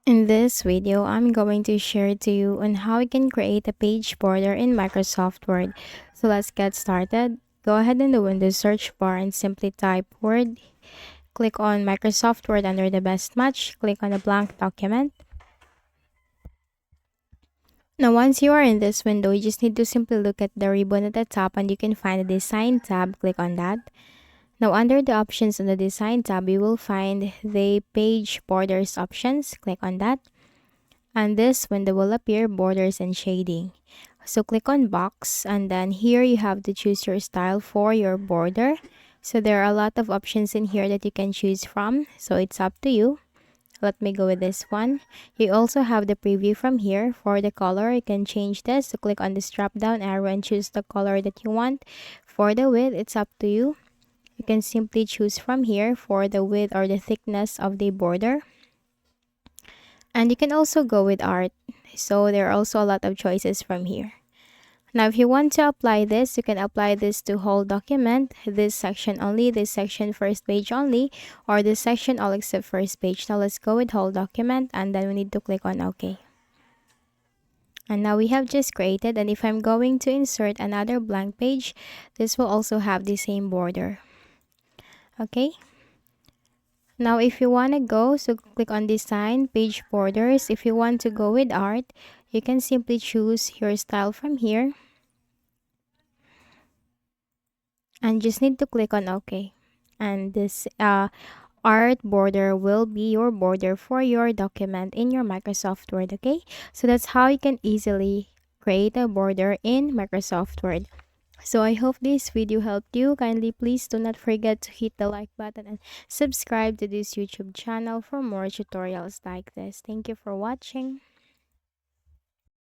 In this video, I'm going to share to you on how you can create a page border in Microsoft Word. So let's get started. Go ahead in the Windows search bar and simply type Word. Click on Microsoft Word under the best match. Click on the blank document. Now once you are in this window, you just need to simply look at the ribbon at the top and you can find the Design tab. Click on that. Now under the options on the Design tab, you will find the Page Borders options. Click on that. And this window will appear borders and shading. So click on box and then here you have to choose your style for your border. So there are a lot of options in here that you can choose from. So it's up to you. Let me go with this one. You also have the preview from here. For the color, you can change this. So click on this drop down arrow and choose the color that you want. For the width, it's up to you. You can simply choose from here for the width or the thickness of the border. And you can also go with art. So there are also a lot of choices from here. Now, if you want to apply this, you can apply this to whole document, this section only, this section first page only, or this section all except first page. Now, let's go with whole document and then we need to click on OK. And now we have just created, and if I'm going to insert another blank page, this will also have the same border. Okay. Now, if you want to go, so click on design, page borders. If you want to go with art, you can simply choose your style from here. And just need to click on OK. And this art border will be your border for your document in your Microsoft Word, okay? So that's how you can easily create a border in Microsoft Word. So I hope this video helped you. Kindly please do not forget to hit the like button and subscribe to this YouTube channel for more tutorials like this. Thank you for watching.